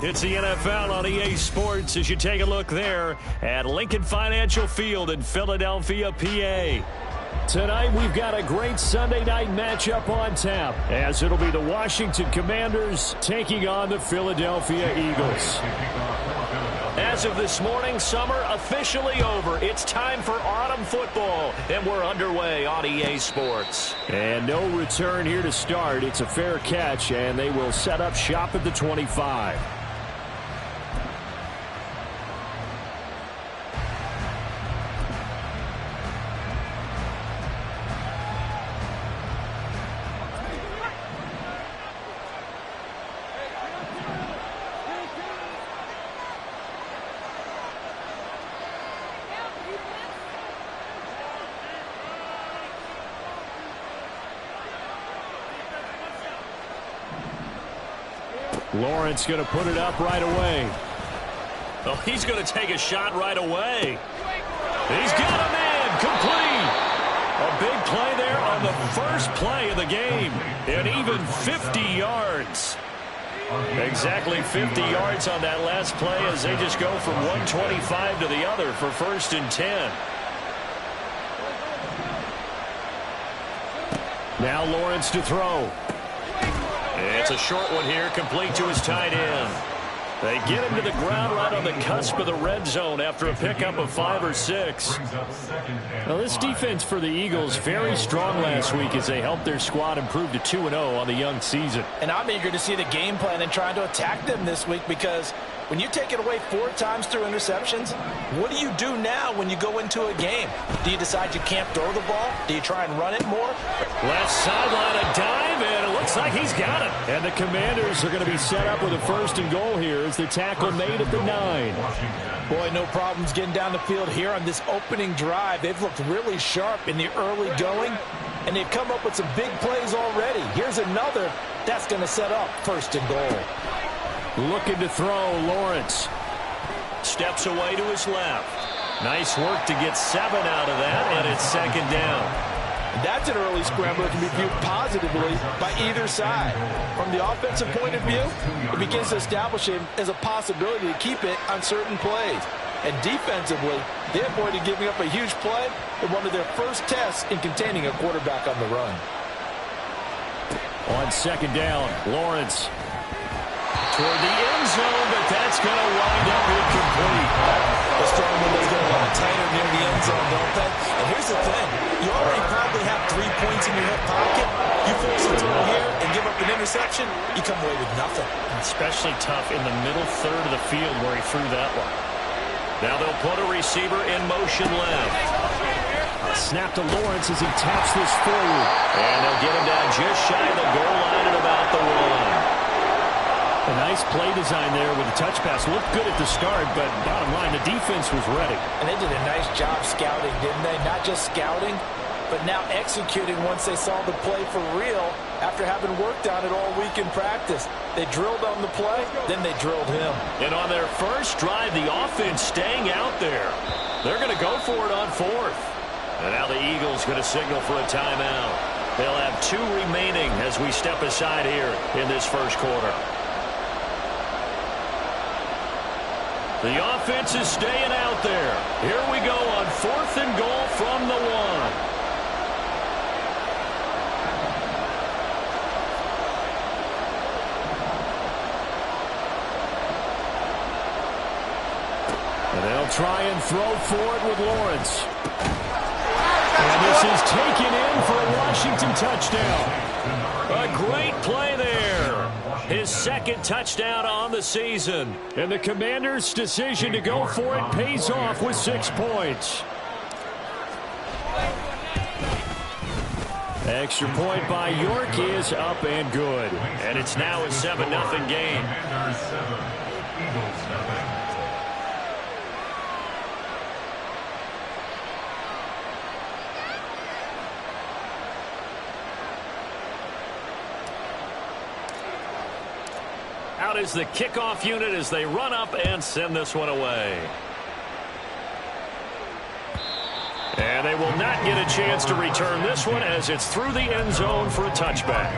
It's the NFL on EA Sports as you take a look there at Lincoln Financial Field in Philadelphia, PA. Tonight we've got a great Sunday night matchup on tap as it'll be the Washington Commanders taking on the Philadelphia Eagles. As of this morning, summer officially over. It's time for autumn football, and we're underway on EA Sports. And no return here to start. It's a fair catch, and they will set up shop at the 25. Lawrence going to put it up right away. Oh, he's going to take a shot right away. He's got a man complete. A big play there on the first play of the game. And even 50 yards. Exactly 50 yards on that last play as they just go from 125 to the other for 1st and 10. Now Lawrence to throw. It's a short one here, complete to his tight end. They get him to the ground right on the cusp of the red zone after a pickup of 5 or 6. Now, this defense for the Eagles very strong last week as they helped their squad improve to 2-0 on the young season. And I'm eager to see the game plan and trying to attack them this week because when you take it away 4 times through interceptions, what do you do now when you go into a game? Do you decide you can't throw the ball? Do you try and run it more? Left sideline, a dive, and it looks like he's got it. And the Commanders are going to be set up with a 1st and goal here as the tackle made at the 9. Boy, no problems getting down the field here on this opening drive. They've looked really sharp in the early going, and they've come up with some big plays already. Here's another that's going to set up 1st and goal. Looking to throw, Lawrence. Steps away to his left. Nice work to get 7 out of that, and it's 2nd down. That's an early scrambler that can be viewed positively by either side. From the offensive point of view, it begins to establish him as a possibility to keep it on certain plays. And defensively, they avoided giving up a huge play in one of their first tests in containing a quarterback on the run. On 2nd down, Lawrence toward the end zone, but that's going to wind up incomplete. The strong window's going a lot tighter near the end zone, don't they? And here's the thing. You already probably have 3 points in your hip pocket. You force a throw here and give up an interception, you come away with nothing. Especially tough in the middle third of the field where he threw that one. Now they'll put a receiver in motion left. A snap to Lawrence as he taps this forward. And they'll get him down just shy of the goal line at about the 1. A nice play design there with the touch pass. Looked good at the start, but bottom line, the defense was ready. And they did a nice job scouting, didn't they? Not just scouting, but now executing once they saw the play for real after having worked on it all week in practice. They drilled on the play, then they drilled him. And on their first drive, the offense staying out there. They're going to go for it on 4th. And now the Eagles going to signal for a timeout. They'll have 2 remaining as we step aside here in this first quarter. The offense is staying out there. Here we go on 4th and goal from the 1. And they'll try and throw for it with Lawrence. And this is taken in for a Washington touchdown. A great play there. His 2nd touchdown on the season. And the Commanders' decision to go for it pays off with 6 points. Extra point by York is up and good. And it's now a 7-0 game. Out is the kickoff unit as they run up and send this one away. And they will not get a chance to return this one as it's through the end zone for a touchback.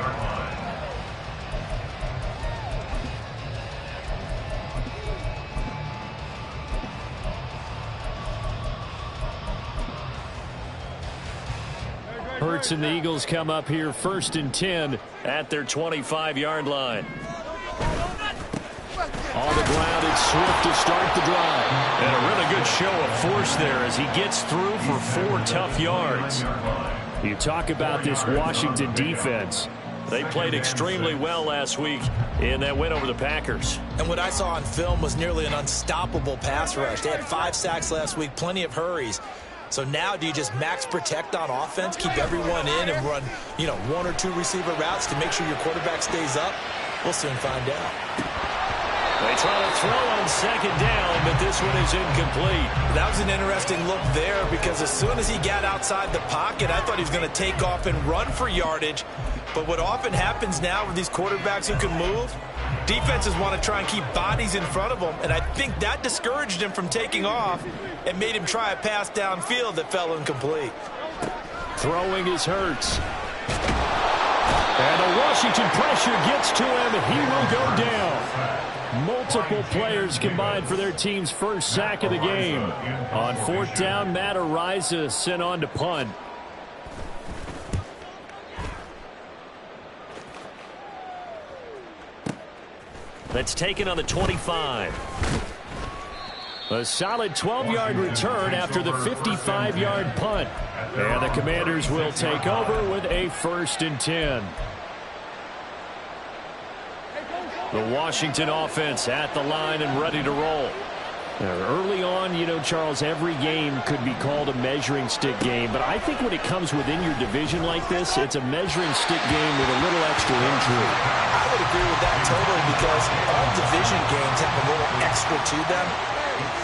Hurts and the Eagles come up here 1st and 10 at their 25-yard line. On the ground, it's Swift to start the drive. And a really good show of force there as he gets through for 4 tough yards. You talk about this Washington defense. They played extremely well last week in that win over the Packers. And what I saw on film was nearly an unstoppable pass rush. They had 5 sacks last week, plenty of hurries. So now do you just max protect on offense, keep everyone in and run, 1 or 2 receiver routes to make sure your quarterback stays up? We'll soon find out. They try to throw on 2nd down, but this one is incomplete. That was an interesting look there because as soon as he got outside the pocket, I thought he was going to take off and run for yardage. But what often happens now with these quarterbacks who can move, defenses want to try and keep bodies in front of them, and I think that discouraged him from taking off and made him try a pass downfield that fell incomplete. Throwing is Hurts. And the Washington pressure gets to him, and he will go down. Multiple players combined for their team's first sack of the game. On 4th down, Matt Araiza sent on to punt. That's taken on the 25. A solid 12-yard return after the 55-yard punt. And the Commanders will take over with a 1st and 10. The Washington offense at the line and ready to roll. Early on, Charles, every game could be called a measuring stick game. But I think when it comes within your division like this, it's a measuring stick game with a little extra intrigue. I would agree with that totally because all division games have a little extra to them.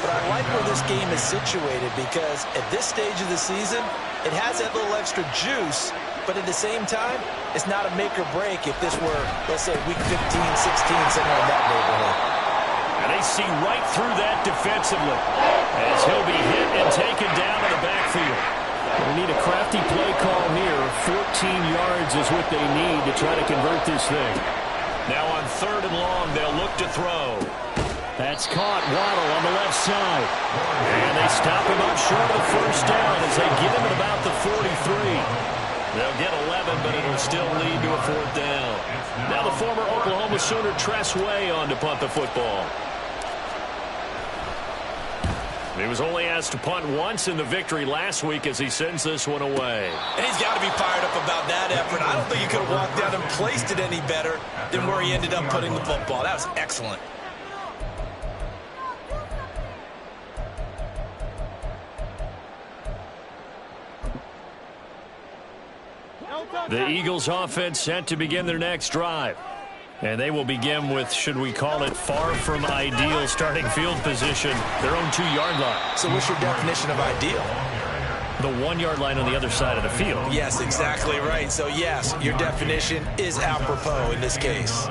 But I like where this game is situated because at this stage of the season, it has that little extra juice. But at the same time, it's not a make or break if this were, let's say, week 15, 16, somewhere in that neighborhood. And they see right through that defensively as he'll be hit and taken down in the backfield. They need a crafty play call here. 14 yards is what they need to try to convert this thing. Now on 3rd and long, they'll look to throw. That's caught. Waddle on the left side. And they stop him up short of the 1st down as they get him at about the 43. They'll get 11, but it'll still lead to a 4th down. Now the former Oklahoma Sooner Tress Way on to punt the football. He was only asked to punt once in the victory last week as he sends this one away. And he's got to be fired up about that effort. I don't think he could have walked down and placed it any better than where he ended up putting the football. That was excellent. The Eagles offense set to begin their next drive. And they will begin with, should we call it, far from ideal starting field position, their own 2-yard line. So what's your definition of ideal? The 1-yard line on the other side of the field. Yes, exactly right. So yes, your definition is apropos in this case.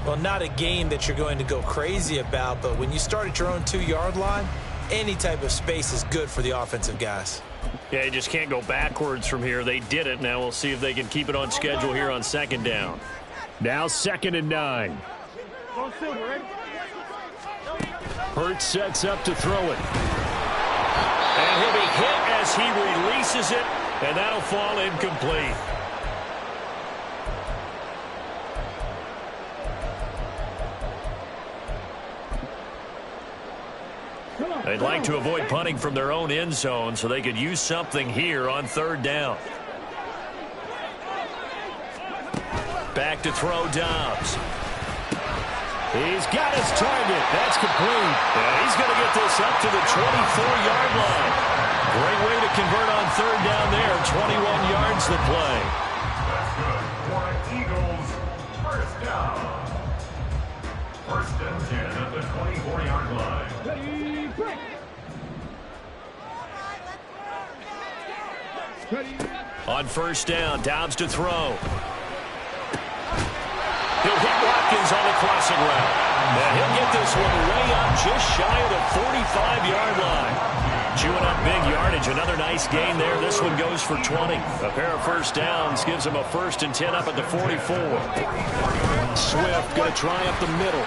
Well, not a game that you're going to go crazy about, but when you start at your own 2-yard line, any type of space is good for the offensive guys. Yeah, you just can't go backwards from here. They did it. Now we'll see if they can keep it on schedule here on 2nd down. Now 2nd and 9. Hurts sets up to throw it. And he'll be hit as he releases it, and that'll fall incomplete. They'd like to avoid punting from their own end zone so they could use something here on 3rd down. Back to throw Dobbs. He's got his target. That's complete. And he's going to get this up to the 24-yard line. Great way to convert on 3rd down there. 21 yards to play. Eagles, 1st down. 1st and 10 at the 24-yard line. On 1st down, Dobbs to throw. He'll hit Watkins on the crossing route. And he'll get this one way up just shy of the 45-yard line. Chewing up big yardage. Another nice gain there. This one goes for 20. A pair of 1st downs gives him a 1st and 10 up at the 44. Swift going to try up the middle.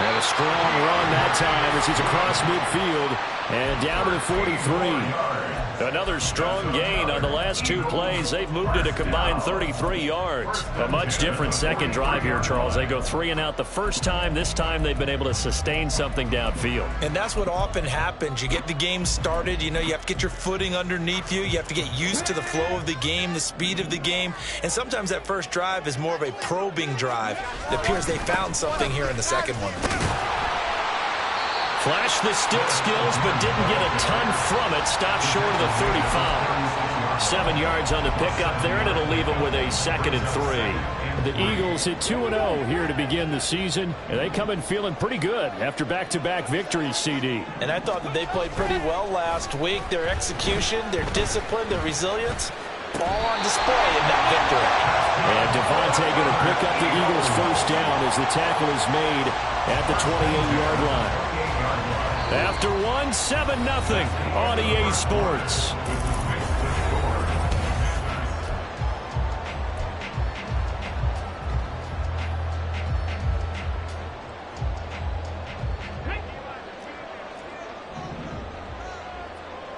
And a strong run that time as he's across midfield And down to the 43. Another strong gain on the last 2 plays. They've moved it a combined 33 yards. A much different second drive here, Charles. They go 3 and out the first time. This time they've been able to sustain something downfield. And that's what often happens. You get the game started. You know, you have to get your footing underneath you. You have to get used to the flow of the game, the speed of the game. And sometimes that first drive is more of a probing drive. It appears they found something here in the second one. Flashed the stick skills, but didn't get a ton from it. Stopped short of the 35. 7 yards on the pickup there, and it'll leave them with a 2nd and 3. The Eagles hit 2-0 here to begin the season, and they come in feeling pretty good after back-to-back victories, CD. And I thought that they played pretty well last week. Their execution, their discipline, their resilience, all on display in that victory. And Devontae going to pick up the Eagles' first down as the tackle is made at the 28-yard line. After 7-0 on EA Sports.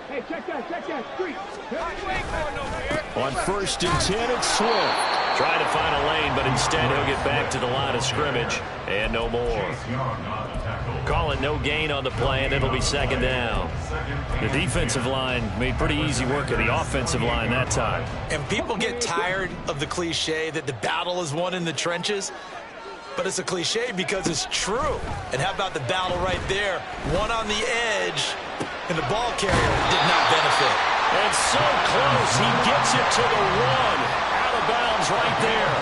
Hey, check that, street. On 1st and 10, it's Swift. Trying to find a lane, but instead he'll get back to the line of scrimmage. And no more. Call it no gain on the play, and it'll be 2nd down. The defensive line made pretty easy work of the offensive line that time. And people get tired of the cliche that the battle is won in the trenches. But it's a cliche because it's true. And how about the battle right there? One on the edge, and the ball carrier did not benefit. And so close, he gets it to the 1. Out of bounds right there.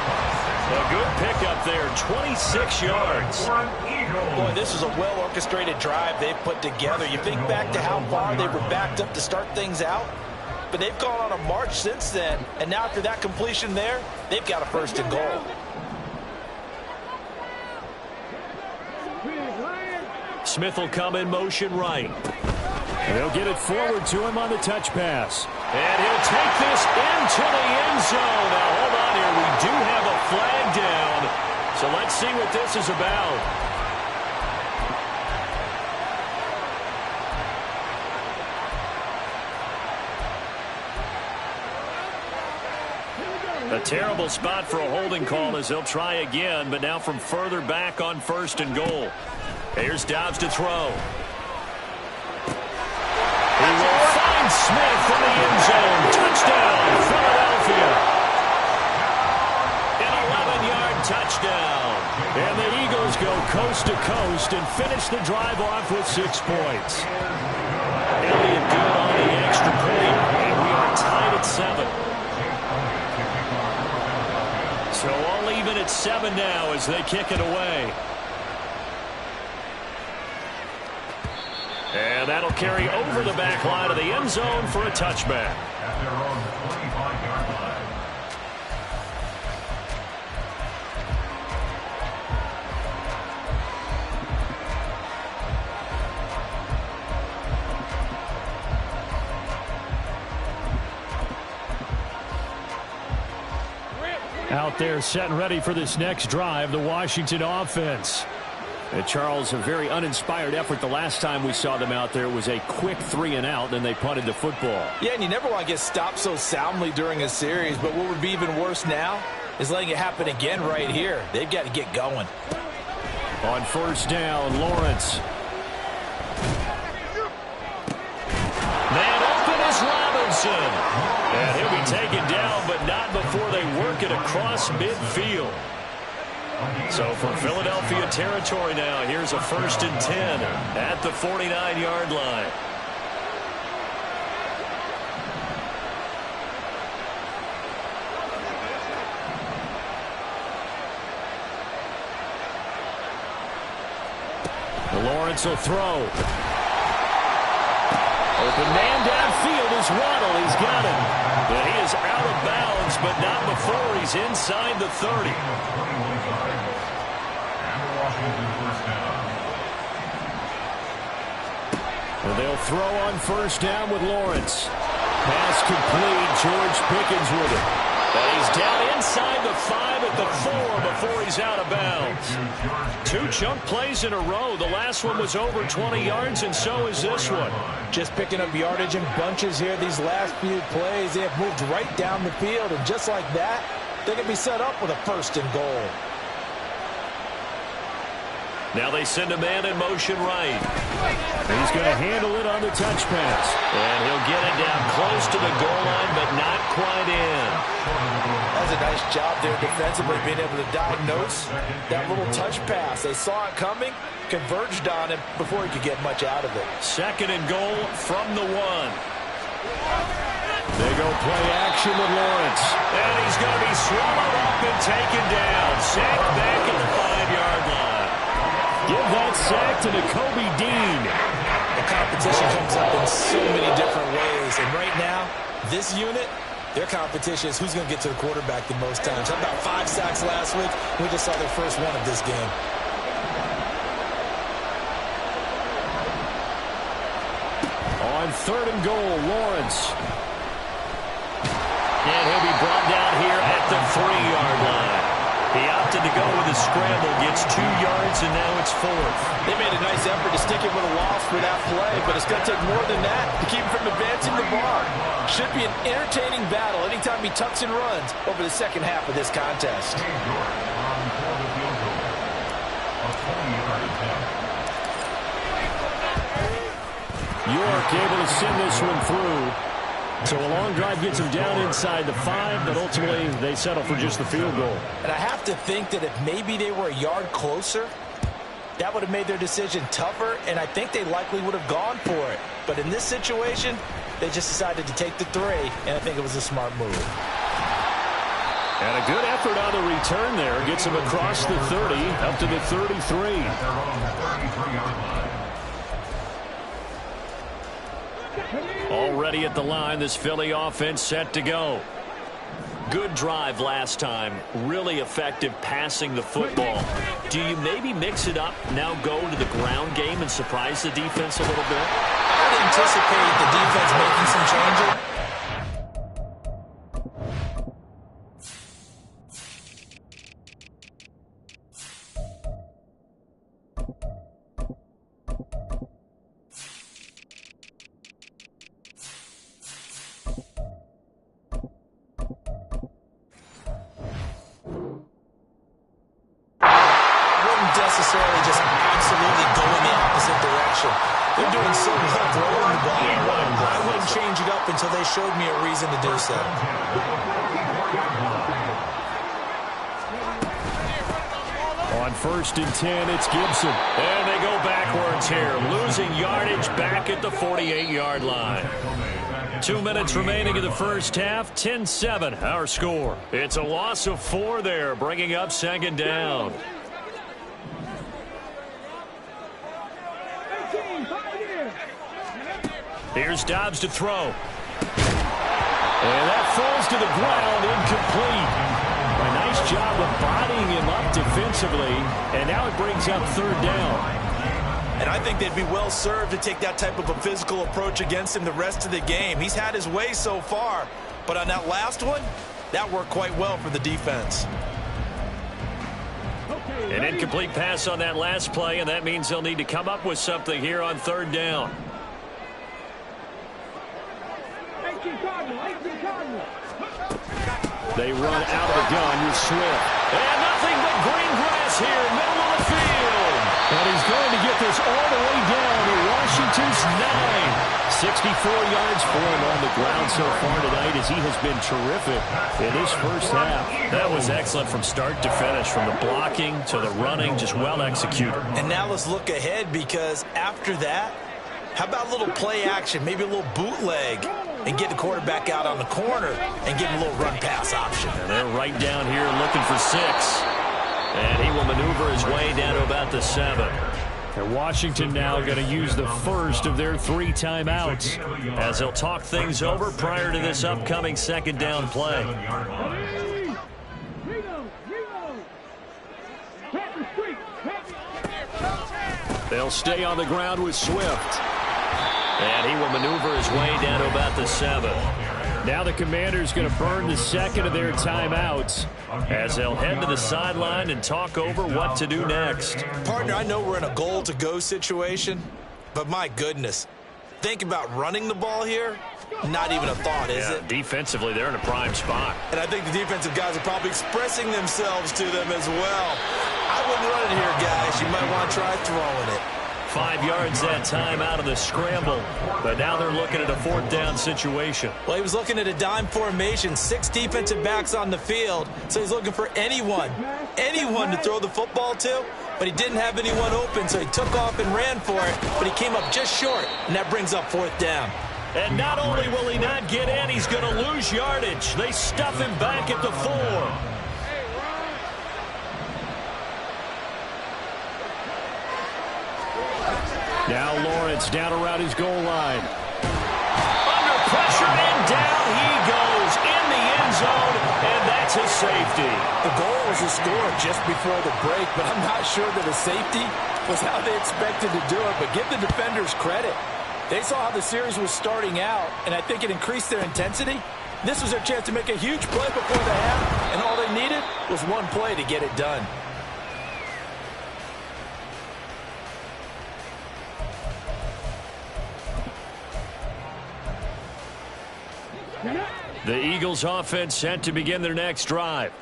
A good pickup there, 26 yards. Boy, this is a well-orchestrated drive they've put together. You think back to how far they were backed up to start things out, but they've gone on a march since then. And now after that completion there, they've got a 1st and goal. Smith will come in motion right. They'll get it forward to him on the touch pass. And he'll take this into the end zone. Now, hold on here. We do have a flag down. So let's see what this is about. A terrible spot for a holding call as they'll try again, but now from further back on 1st and goal. Here's Dobbs to throw. He will find Smith in the end zone. Touchdown, Philadelphia. An 11-yard touchdown. And the Eagles go coast to coast and finish the drive off with 6 points. Elliott good on the extra point, and we are tied at 7. So all even at 7 now as they kick it away. And that'll carry over the back line of the end zone for a touchback. At their own 25-yard line. Out there set and ready for this next drive, the Washington offense. Charles, a very uninspired effort the last time we saw them out there. Was a quick 3 and out, then they punted the football. Yeah, and you never want to get stopped so soundly during a series, but what would be even worse now is letting it happen again right here. They've got to get going. On 1st down, Lawrence. Man open is Robinson. And he'll be taken down, but not before they work it across midfield. So from Philadelphia territory now, here's a 1st and 10 at the 49-yard line. Lawrence will throw. Open man downfield is Waddle. He's got him. But he is out of bounds, but not before he's inside the 30. And they'll throw on 1st down with Lawrence. Pass complete. George Pickens with it. And he's down inside the 5 at the 4 before he's out of bounds. 2 chunk plays in a row. The last one was over 20 yards, and so is this one. Just picking up yardage in bunches here. These last few plays, they have moved right down the field, and just like that, they can be set up with a 1st and goal. Now they send a man in motion right. He's going to handle it on the touch pass. And he'll get it down close to the goal line, but not quite in. That's a nice job there defensively, being able to diagnose that little touch pass. They saw it coming, converged on him before he could get much out of it. 2nd and goal from the 1. They go play action with Lawrence. And he's going to be swallowed up and taken down. Sacked back at the 5-yard line. Give that sack to Nakobe Dean. The competition comes up in so many different ways. And right now, this unit, their competition is who's going to get to the quarterback the most times. How about 5 sacks last week? We just saw their first one of this game. On 3rd and goal, Lawrence. And he'll be brought down here at the 3-yard line. He opted to go with a scramble, gets 2 yards, and now it's 4th. They made a nice effort to stick it with a loss for that play, but it's going to take more than that to keep him from advancing the bar. Should be an entertaining battle anytime he tucks and runs over the second half of this contest. York able to send this one through. So a long drive gets them down inside the 5, but ultimately they settle for just the field goal. And I have to think that if maybe they were a yard closer, that would have made their decision tougher, and I think they likely would have gone for it. But in this situation, they just decided to take the 3, and I think it was a smart move. And a good effort on the return there. Gets him across the 30, up to the 33. Already at the line, this Philly offense set to go. Good drive last time. Really effective passing the football. Do you maybe mix it up, now go to the ground game and surprise the defense a little bit? I'd anticipate the defense making some changes. Necessarily just absolutely go in the opposite direction. They're doing so well throwing the ball. I wouldn't change it up until they showed me a reason to do so. On 1st and 10, it's Gibson. And they go backwards here, losing yardage back at the 48-yard line. 2 minutes remaining in the first half, 10-7 our score. It's a loss of 4 there, bringing up 2nd down. Here's Dobbs to throw. And that falls to the ground, incomplete. A nice job of bodying him up defensively, and now it brings up 3rd down. And I think they'd be well served to take that type of a physical approach against him the rest of the game. He's had his way so far, but on that last one, that worked quite well for the defense. An incomplete pass on that last play, and that means they'll need to come up with something here on 3rd down. They run out of the gun with Swift. And nothing but green grass here, middle of the field. And he's going to get this all the way down to Washington's 9. 64 yards for him on the ground so far tonight, as he has been terrific in this first half. That was excellent from start to finish, from the blocking to the running, just well executed. And now let's look ahead, because after that, how about a little play action, maybe a little bootleg, and get the quarterback out on the corner and give him a little run pass option. And they're right down here looking for 6. And he will maneuver his way down to about the 7. And Washington now going to use the first of their 3 timeouts, as they'll talk things over prior to this upcoming 2nd down play. They'll stay on the ground with Swift. And he will maneuver his way down to about the 7. Now the Commanders going to burn the second of their timeouts as they'll head to the sideline and talk over what to do next. Partner, I know we're in a goal-to-go situation, but my goodness, think about running the ball here. Not even a thought, is it? Defensively, they're in a prime spot. And I think the defensive guys are probably expressing themselves to them as well. I wouldn't run it here, guys. You might want to try throwing it. 5 yards that time out of the scramble, but now they're looking at a fourth down situation. Well, he was looking at a dime formation, 6 defensive backs on the field, so he's looking for anyone to throw the football to, but he didn't have anyone open, so he took off and ran for it, but he came up just short, and that brings up fourth down. And not only will he not get in, he's going to lose yardage. They stuff him back at the 4. Now Lawrence down around his goal line. Under pressure and down he goes in the end zone, and that's a safety. The goal was a score just before the break, but I'm not sure that a safety was how they expected to do it, but give the defenders credit. They saw how the series was starting out, and I think it increased their intensity. This was their chance to make a huge play before the half, and all they needed was one play to get it done. The Eagles offense set to begin their next drive.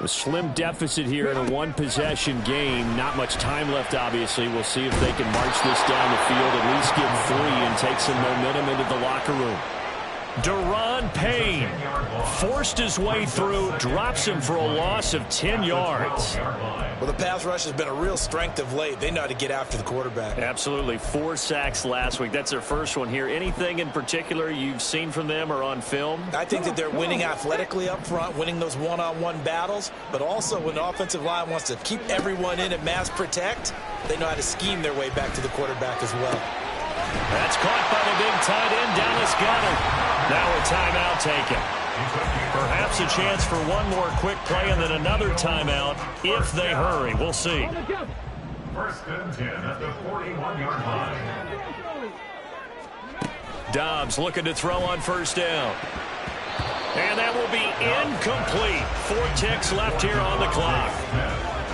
A slim deficit here in a one-possession game. Not much time left, obviously. We'll see if they can march this down the field, at least get 3 and take some momentum into the locker room. Deron Payne forced his way through, drops him for a loss of 10 yards. Well, the pass rush has been a real strength of late. They know how to get after the quarterback. Absolutely. 4 sacks last week. That's their first one here. Anything in particular you've seen from them or on film? I think that they're winning athletically up front, winning those one-on-one battles, but also when the offensive line wants to keep everyone in and mass protect, they know how to scheme their way back to the quarterback as well. That's caught by the big tight end. Dallas got it. Now a timeout taken. Perhaps a chance for one more quick play and then another timeout if they hurry. We'll see. First and 10 at the 41-yard line. Dobbs looking to throw on first down. And that will be incomplete. 4 ticks left here on the clock.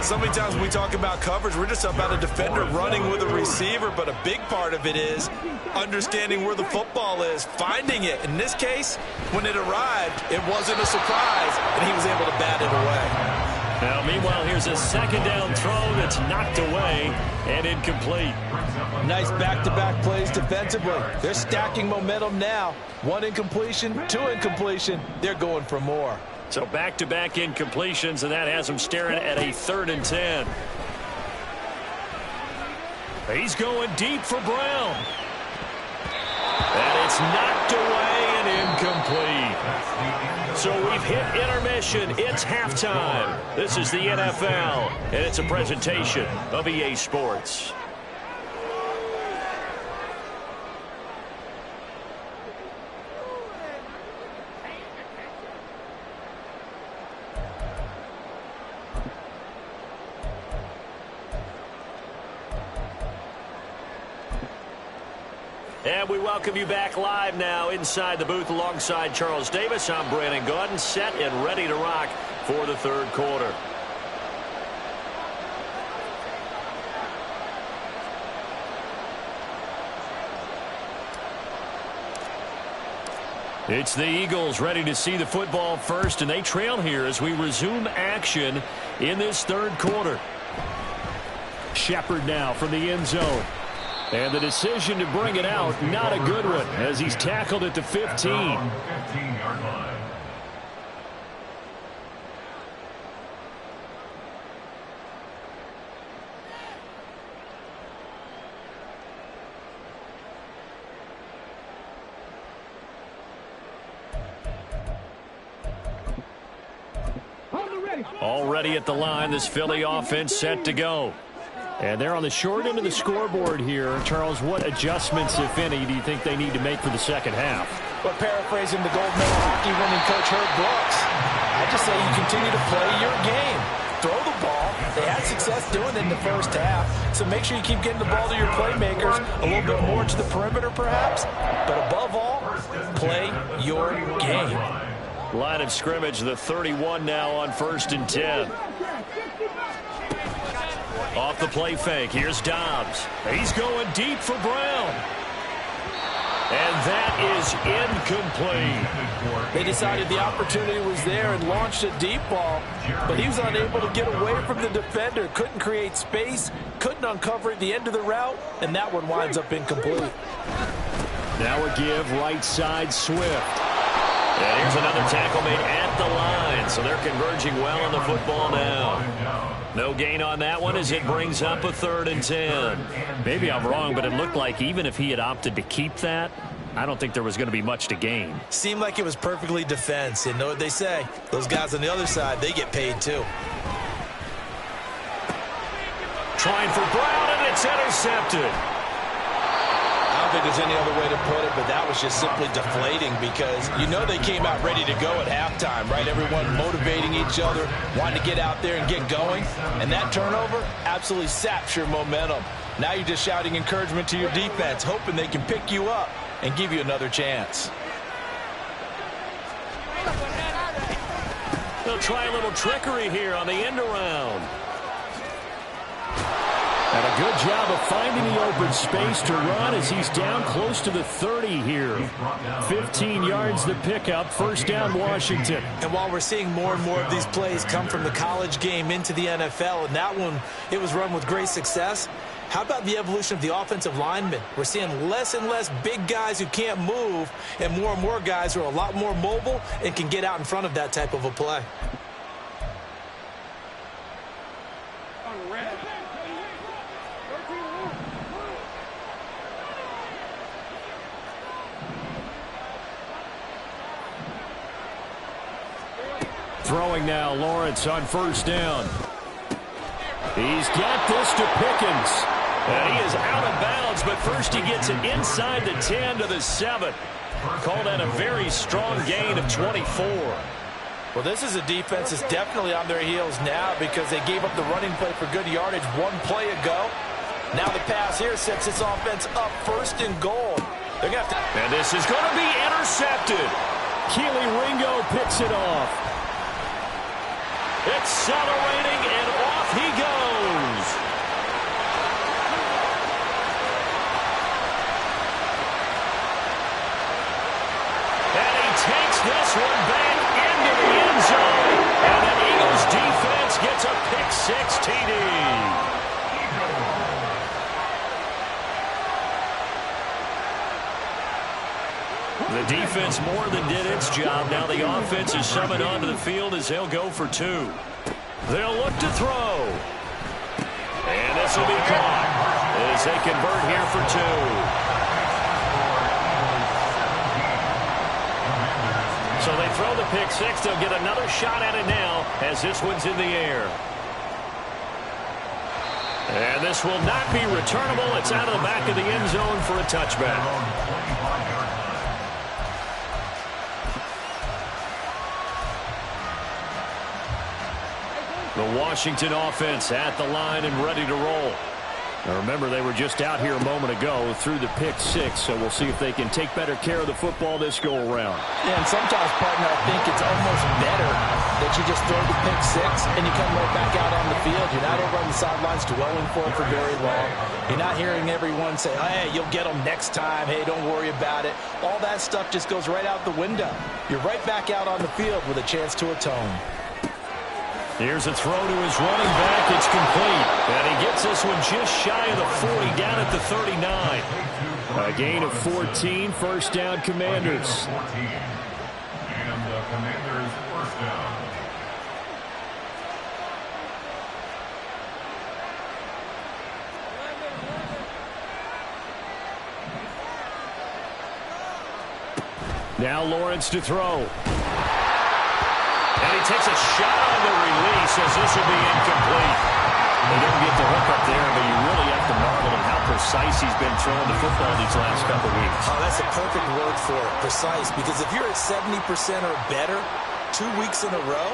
So many times when we talk about coverage, we're just about a defender running with a receiver, but a big part of it is understanding where the football is, finding it. In this case, when it arrived, it wasn't a surprise, and he was able to bat it away. Now, meanwhile, here's a second down throw that's knocked away and incomplete. Nice back-to-back plays defensively. They're stacking momentum now. 1 incompletion, 2 incompletion. They're going for more. So back-to-back incompletions, and that has him staring at a 3rd and 10. He's going deep for Brown. And it's knocked away and incomplete. So we've hit intermission. It's halftime. This is the NFL, and it's a presentation of EA Sports. And we welcome you back live now inside the booth alongside Charles Davis. I'm Brandon Gaudin, set and ready to rock for the third quarter. It's the Eagles ready to see the football first, and they trail here as we resume action in this third quarter. Shepard now from the end zone. And the decision to bring it out, not a good one, as he's tackled at the 15. 15-yard line. Already at the line, this Philly offense set to go. And they're on the short end of the scoreboard here. Charles, what adjustments, if any, do you think they need to make for the second half? But paraphrasing the gold medal hockey winning coach Herb Brooks, I just say you continue to play your game. Throw the ball. They had success doing it in the first half. So make sure you keep getting the ball to your playmakers, a little bit more to the perimeter perhaps. But above all, play your game. Line of scrimmage, the 31 now on 1st and 10. Off the play fake, here's Dobbs. He's going deep for Brown. And that is incomplete. They decided the opportunity was there and launched a deep ball, but he was unable to get away from the defender. Couldn't create space, couldn't uncover at the end of the route, and that one winds up incomplete. Now a give, right side, Swift. And here's another tackle made at the line, so they're converging well on the football now. No gain on that one as it brings up a 3rd and 10. Maybe I'm wrong, but it looked like even if he had opted to keep that, I don't think there was going to be much to gain. Seemed like it was perfectly defense, and know what they say. Those guys on the other side, they get paid too. Trying for Brown, and it's intercepted. I don't think there's any other way to put it, but that was just simply deflating because you know they came out ready to go at halftime, right? Everyone motivating each other, wanting to get out there and get going. And that turnover absolutely saps your momentum. Now you're just shouting encouragement to your defense, hoping they can pick you up and give you another chance. They'll try a little trickery here on the end around. And a good job of finding the open space to run as he's down close to the 30 here. 15 yards the pickup, 1st down Washington. And while we're seeing more and more of these plays come from the college game into the NFL, and that one, it was run with great success, how about the evolution of the offensive linemen? We're seeing less and less big guys who can't move and more guys who are a lot more mobile and can get out in front of that type of a play. Throwing now, Lawrence on 1st down. He's got this to Pickens. And he is out of bounds, but first he gets it inside the 10 to the 7. Called out a very strong gain of 24. Well, this is a defense that's definitely on their heels now because they gave up the running play for good yardage one play ago. Now the pass here sets this offense up 1st and goal. They're gonna have to... And this is going to be intercepted. Keely Ringo picks it off. Accelerating, and off he goes. And he takes this one back into the end zone. And the Eagles defense gets a pick-6 TD. The defense more than did its job. Now the offense is summoned onto the field as they'll go for 2. They'll look to throw. And this will be caught as they convert here for 2. So they throw the pick-6. They'll get another shot at it now as this one's in the air. And this will not be returnable. It's out of the back of the end zone for a touchback. The Washington offense at the line and ready to roll. Now remember, they were just out here a moment ago through the pick-6, so we'll see if they can take better care of the football this go-around. Yeah, and sometimes, partner, I think it's almost better that you just throw the pick-6 and you come right back out on the field. You're not over on the sidelines dwelling for it for very long. You're not hearing everyone say, hey, you'll get them next time. Hey, don't worry about it. All that stuff just goes right out the window. You're right back out on the field with a chance to atone. Here's a throw to his running back. It's complete. And he gets this one just shy of the 40, down at the 39. A gain of 14, 1st down Commanders. And the Commanders' 1st down. Now Lawrence to throw. And he takes a shot on the release as this will be incomplete. They don't get the hook up there, but you really have to marvel at how precise he's been throwing the football these last couple weeks. Oh, that's a perfect word for it, precise, because if you're at 70% or better 2 weeks in a row,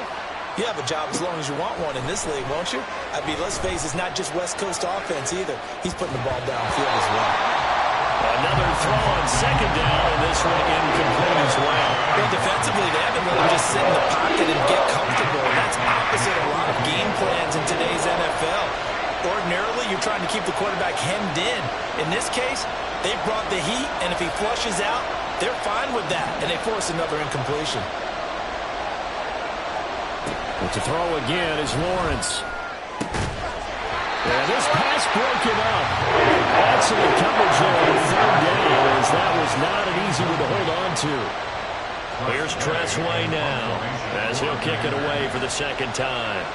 You have a job as long as you want one in this league, won't you? I mean, let's face it, it's not just West Coast offense either. He's putting the ball downfield as well. Another throw on second down, and this one incomplete as well. Well, defensively, they haven't really just sit in the pocket and get comfortable. And that's opposite a lot of game plans in today's NFL. Ordinarily, you're trying to keep the quarterback hemmed in. In this case, they brought the heat, and if he flushes out, they're fine with that, and they force another incompletion. But to throw again is Lawrence. And this pass broken up. Excellent coverage there on the third down, as that was not an easy one to hold on to. Here's Tressway now, as he'll kick it away for the second time.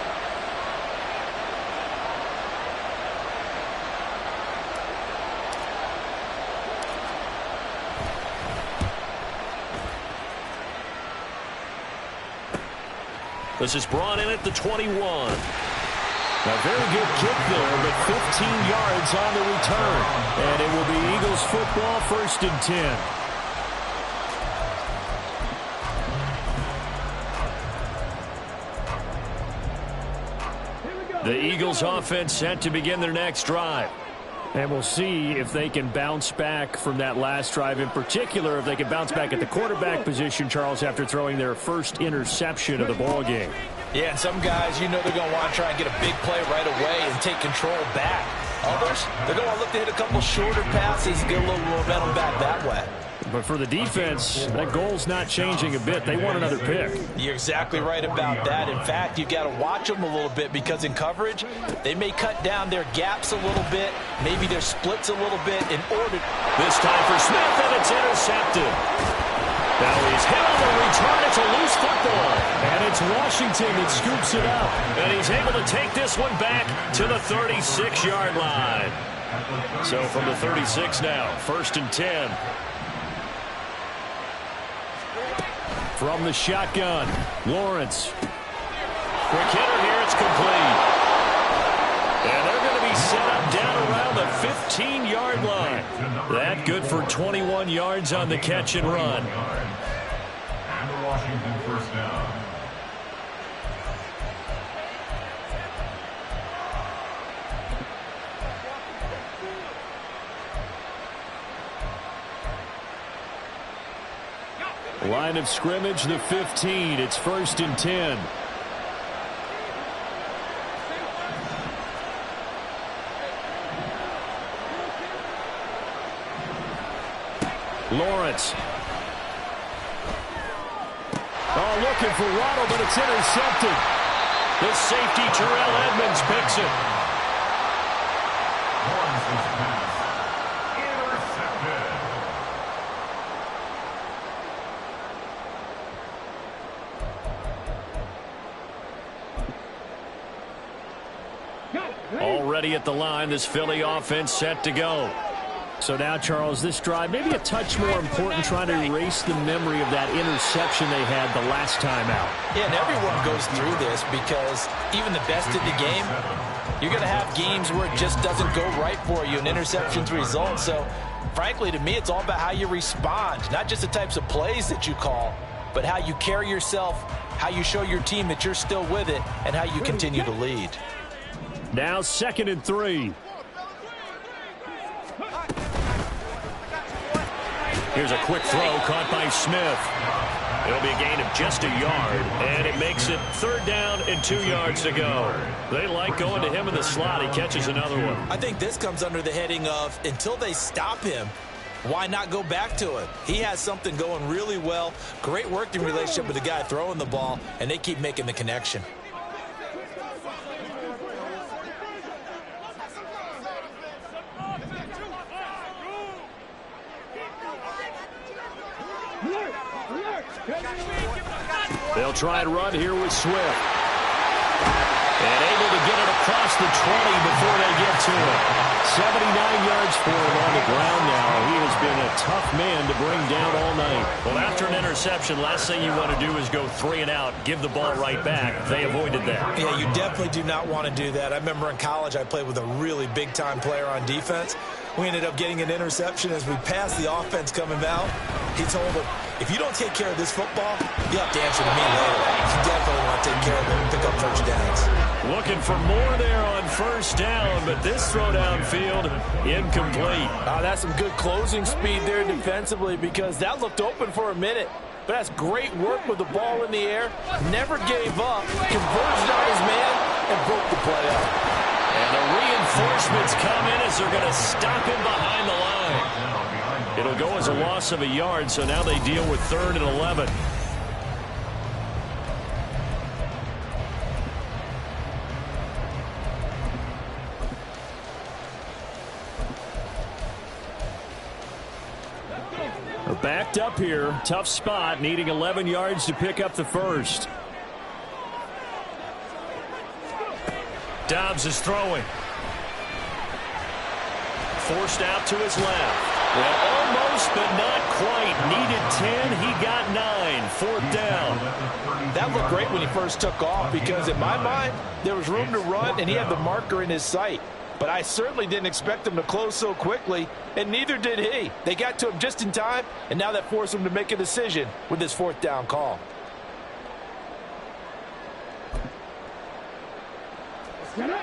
This is brought in at the 21. A very good kick there, but 15 yards on the return. And it will be Eagles football, 1st and 10. The Eagles offense set to begin their next drive. And we'll see if they can bounce back from that last drive. In particular, if they can bounce back at the quarterback position, Charles, after throwing their first interception of the ball game. Yeah, and some guys, you know they're going to want to try and get a big play right away and take control back. Others, they're going to want to look to hit a couple shorter passes and get a little momentum back that way. But for the defense, that goal's not changing a bit. They want another pick. You're exactly right about that. In fact, you've got to watch them a little bit because in coverage, they may cut down their gaps a little bit, maybe their splits a little bit in order. This time for Smith, and it's intercepted. Now he's hit on the return. It's a loose football. And it's Washington that scoops it up. And he's able to take this one back to the 36-yard line. So from the 36 now, 1st and 10. From the shotgun, Lawrence. Quick hitter here, it's complete. And they're going to be set up down around the 15-yard line. That good for 21 yards on the catch and run. And the Washington 1st down. Line of scrimmage, the 15. It's 1st and 10. Lawrence. Oh, looking for Waddle, but it's intercepted. The safety, Terrell Edmonds, picks it. Lawrence's pass intercepted. Already at the line, this Philly offense set to go. So now, Charles, this drive maybe a touch more important, trying to erase the memory of that interception they had the last time out. Yeah, and everyone goes through this because even the best in the game, you're going to have games where it just doesn't go right for you, and interceptions result. So, frankly, to me, it's all about how you respond, not just the types of plays that you call, but how you carry yourself, how you show your team that you're still with it, and how you continue to lead. Now 2nd and 3. Here's a quick throw caught by Smith. It'll be a gain of just a yard, and it makes it 3rd down and 2 yards to go. They like going to him in the slot. He catches another one. I think this comes under the heading of until they stop him, why not go back to him? He has something going really well. Great working relationship with the guy throwing the ball, and they keep making the connection. They'll try and run here with Swift. And able to get it across the 20 before they get to it. 79 yards for him on the ground now. He has been a tough man to bring down all night. Well, after an interception, last thing you want to do is go 3 and out, give the ball right back. They avoided that. Yeah, you definitely do not want to do that. I remember in college I played with a really big-time player on defense. We ended up getting an interception as we passed the offense coming out. He told them, if you don't take care of this football, you'll have to answer to me later. You definitely want to take care of it and pick up first downs. Looking for more there on first down, but this throw downfield incomplete. That's some good closing speed there defensively, because that looked open for a minute. But that's great work with the ball in the air. Never gave up. Converged on his man and broke the play up. And the reinforcements come in as they're going to stop him behind the line. It'll go as a loss of a yard, so now they deal with 3rd and 11. Backed up here. Tough spot, needing 11 yards to pick up the first. Dobbs is throwing. Forced out to his left. Well, almost, but not quite. Needed 10. He got 9. 4th down. That looked great when he first took off, because in my mind, there was room to run, and he had the marker in his sight. But I certainly didn't expect him to close so quickly, and neither did he. They got to him just in time, and now that forced him to make a decision with this 4th down call.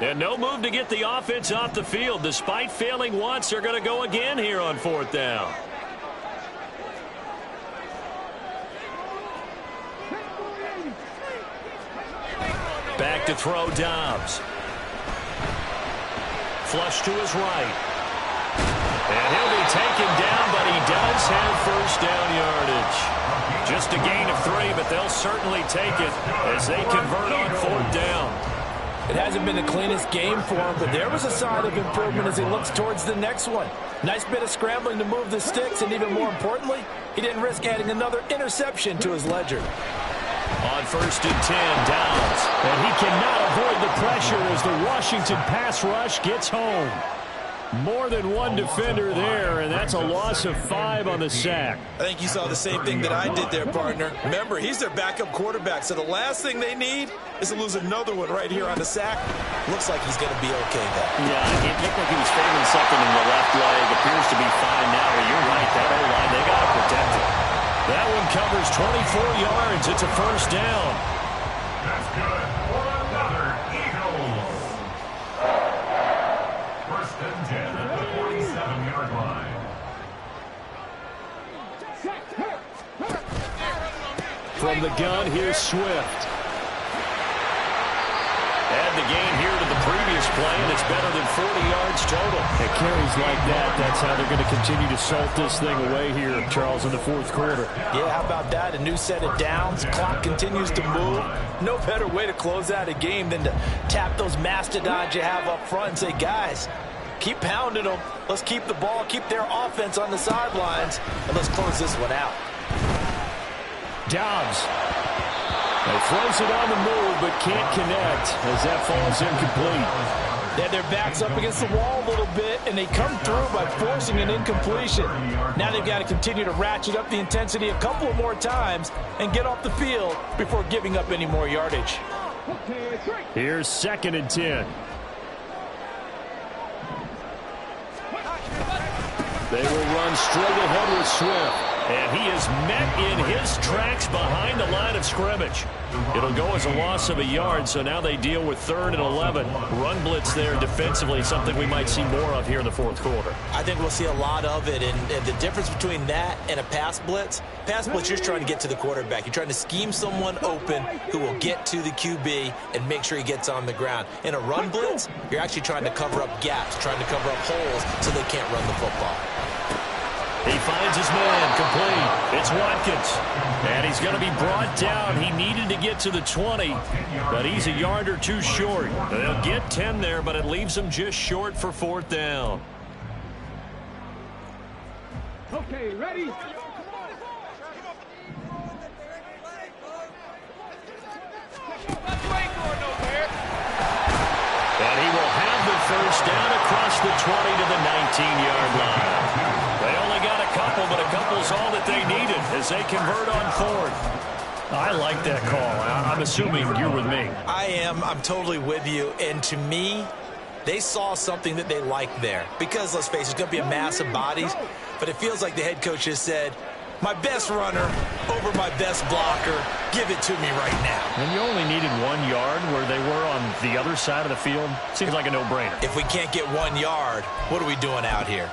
And no move to get the offense off the field. Despite failing once, they're going to go again here on 4th down. Back to throw, Dobbs. Flush to his right. And he'll be taken down, but he does have first down yardage. Just a gain of 3, but they'll certainly take it as they convert on 4th down. It hasn't been the cleanest game for him, but there was a sign of improvement as he looks towards the next one. Nice bit of scrambling to move the sticks, and even more importantly, he didn't risk adding another interception to his ledger. On 1st and 10, Downs. And he cannot avoid the pressure as the Washington pass rush gets home. More than one defender there, and that's a loss of 5 on the sack. I think you saw the same thing that I did there, partner. Remember, he's their backup quarterback, so the last thing they need is to lose another one right here on the sack. Looks like he's going to be okay, though. Yeah, it looked like he was favoring something in the left leg. Appears to be fine now. You're right, that O-line, they got to protect it. That one covers 24 yards. It's a first down. That's good for another Eagles. 1st and 10 at the 47-yard line. From the gun, here's Swift. Add the gain here to the previous play, and it's better than 40 yards total. It carries like that. That's how they're going to continue to salt this thing away here, Charles, in the 4th quarter. Yeah, how about that? A new set of downs. Clock continues to move. No better way to close out a game than to tap those mastodons you have up front and say, guys, keep pounding them. Let's keep the ball, keep their offense on the sidelines, and let's close this one out. Dobbs. He throws it on the move, but can't connect as that falls incomplete. They had their backs up against the wall a little bit, and they come through by forcing an incompletion. Now they've got to continue to ratchet up the intensity a couple of more times and get off the field before giving up any more yardage. Here's 2nd and 10. They will run straight ahead with Swift. And he is met in his tracks behind the line of scrimmage. It'll go as a loss of a yard, so now they deal with 3rd and 11. Run blitz there defensively, something we might see more of here in the 4th quarter. I think we'll see a lot of it, and the difference between that and a pass blitz, you're trying to get to the quarterback. You're trying to scheme someone open who will get to the QB and make sure he gets on the ground. In a run blitz, you're actually trying to cover up gaps, trying to cover up holes so they can't run the football. He finds his man, complete. It's Watkins. And he's going to be brought down. He needed to get to the 20, but he's a yard or 2 short. They'll get 10 there, but it leaves him just short for 4th down. Okay, ready? And he will have the first down across the 20 to the 19-yard line. They only got a couple, but a couple's all that they needed as they convert on 4th. I like that call. I'm assuming you're with me. I am. I'm totally with you. And to me, They saw something that they liked there. Because, let's face it, it's going to be a mass of bodies, but it feels like the head coach has said, my best runner over my best blocker, give it to me right now. And you only needed 1 yard where they were on the other side of the field. Seems like a no-brainer. If we can't get 1 yard, what are we doing out here?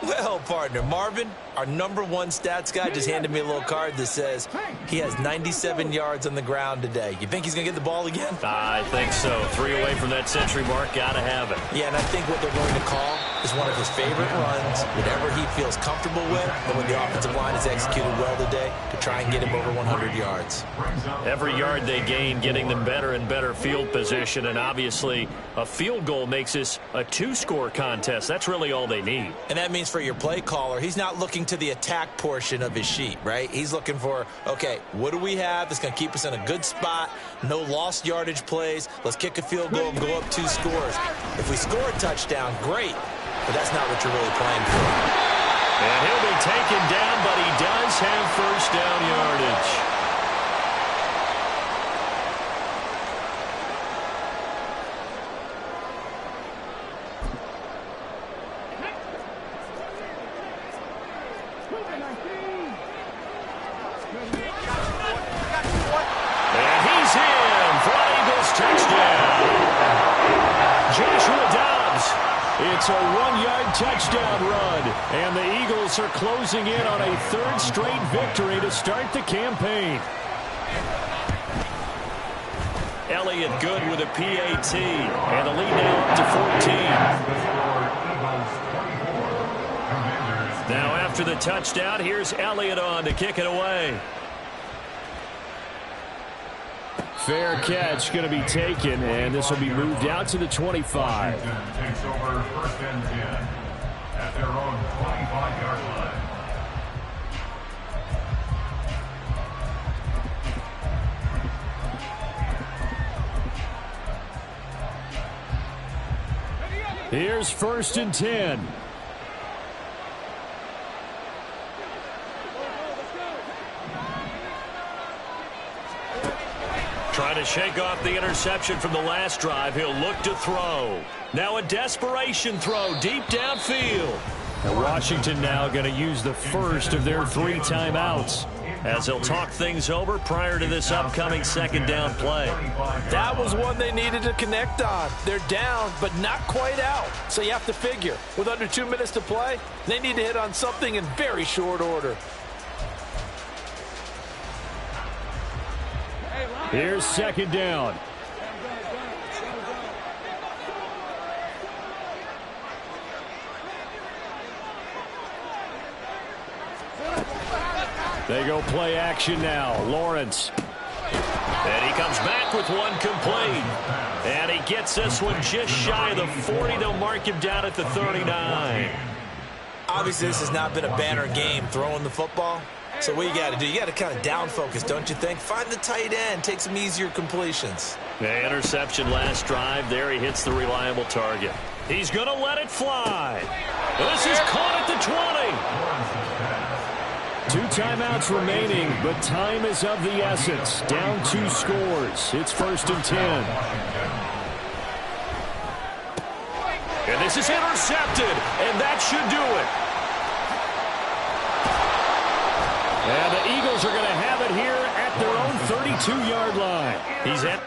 Well, partner, Marvin, our #1 stats guy, just handed me a little card that says he has 97 yards on the ground today. You think he's going to get the ball again? I think so. 3 away from that century mark. Got to have it. Yeah, and I think what they're going to call is one of his favorite runs, whatever he feels comfortable with, and when the offensive line has executed well today, to try and get him over 100 yards. Every yard they gain, getting them better and better field position, and obviously a field goal makes this a 2-score contest. That's really all they need. And that means for your play caller, he's not looking to the attack portion of his sheet, right? He's looking for, okay, what do we have that's going to keep us in a good spot? No lost yardage plays. Let's kick a field goal and go up 2 scores. If we score a touchdown, great, but that's not what you're really playing for. And he'll be taken down, but he does have first down yardage. It's a 1-yard touchdown run, and the Eagles are closing in on a 3rd straight victory to start the campaign. Elliott good with a PAT, and the lead now up to 14. Now after the touchdown, here's Elliott on to kick it away. Fair catch going to be taken, and this will be moved out to the 25. Takes over 1st and 10 at their own 25-yard line. Here's 1st and 10. Trying to shake off the interception from the last drive. He'll look to throw. Now a desperation throw deep downfield. And Washington now going to use the first of their 3 timeouts as they'll talk things over prior to this upcoming 2nd down play. That was one they needed to connect on. They're down, but not quite out. So you have to figure, with under 2 minutes to play, they need to hit on something in very short order. Here's 2nd down. They go play action now. Lawrence. And he comes back with one complete. And he gets this one just shy of the 40. They'll mark him down at the 39. Obviously, this has not been a banner game throwing the football. So what you got to do, you got to kind of down focus, don't you think? Find the tight end, take some easier completions. The interception last drive. There he hits the reliable target. He's going to let it fly. This is caught at the 20. 2 timeouts remaining, but time is of the essence. Down 2 scores. It's 1st and 10. And this is intercepted, and that should do it. And the Eagles are going to have it here at their own 32-yard line. He's at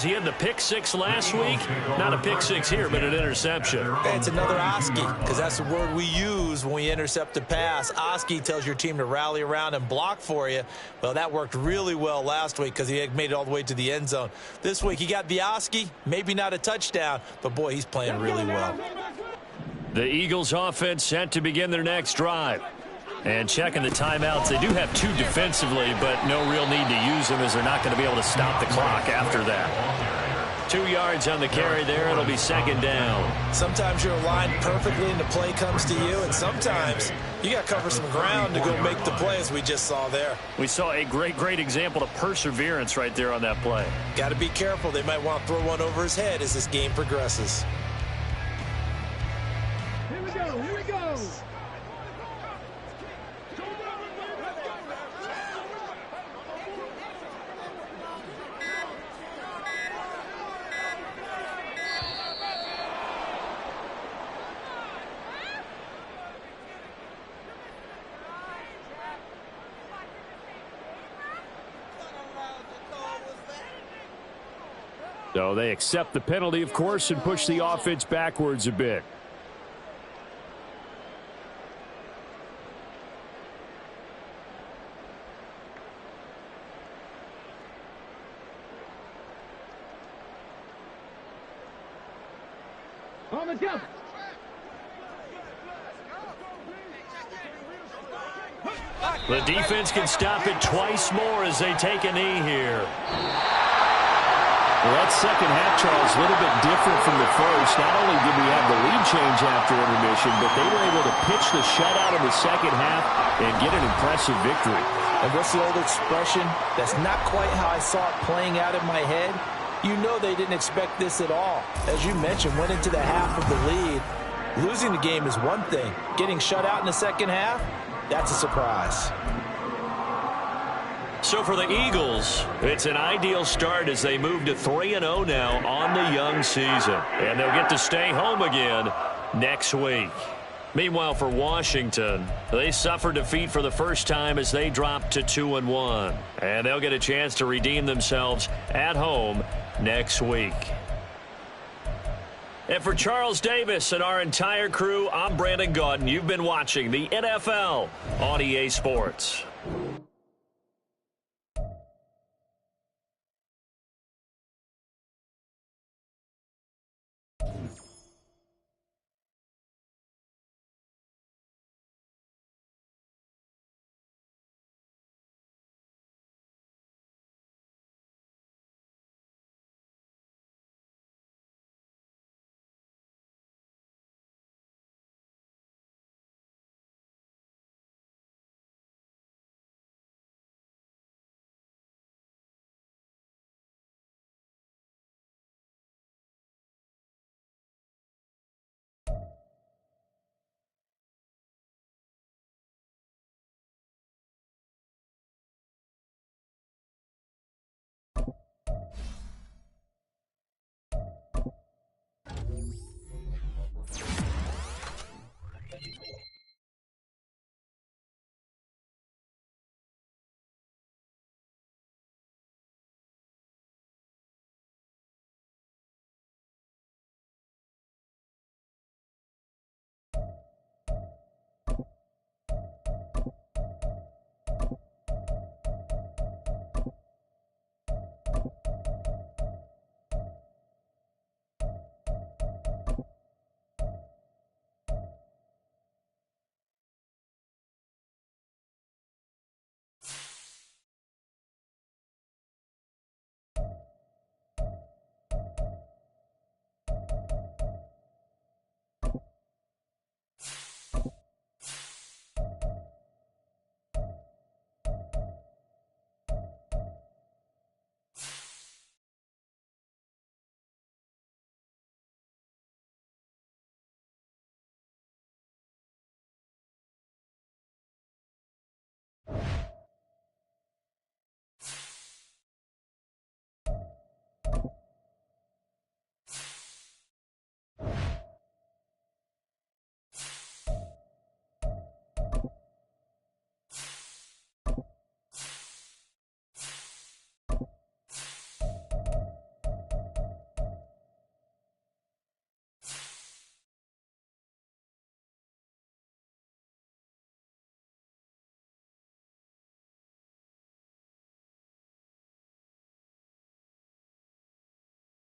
He had the pick six last week. Not a pick six here, but an interception. Hey, it's another Oski, because that's the word we use when we intercept a pass. Oski tells your team to rally around and block for you. Well, that worked really well last week because he had made it all the way to the end zone. This week, he got the Oski, maybe not a touchdown, but, boy, he's playing really well. The Eagles offense set to begin their next drive. And checking the timeouts, they do have two defensively, but no real need to use them as they're not going to be able to stop the clock after that. 2 yards on the carry there. It'll be second down. Sometimes you're aligned perfectly and the play comes to you, and sometimes you got to cover some ground to go make the play, as we just saw there. We saw a great example of perseverance right there on that play. Got to be careful. They might want to throw one over his head as this game progresses. Here we go. Here we go. So they accept the penalty, of course, and push the offense backwards a bit. On the jump. The defense can stop it twice more as they take a knee here. Well, that second half, Charles, a little bit different from the first. Not only did we have the lead change after intermission, but they were able to pitch the shutout in the second half and get an impressive victory. And what's the old expression? That's not quite how I saw it playing out in my head. You know they didn't expect this at all. As you mentioned, went into the half of the lead. Losing the game is one thing. Getting shut out in the second half, that's a surprise. So for the Eagles, it's an ideal start as they move to 3-0 now on the young season. And they'll get to stay home again next week. Meanwhile, for Washington, they suffered defeat for the first time as they dropped to 2-1. And they'll get a chance to redeem themselves at home next week. And for Charles Davis and our entire crew, I'm Brandon Gaudin. You've been watching the NFL on EA Sports.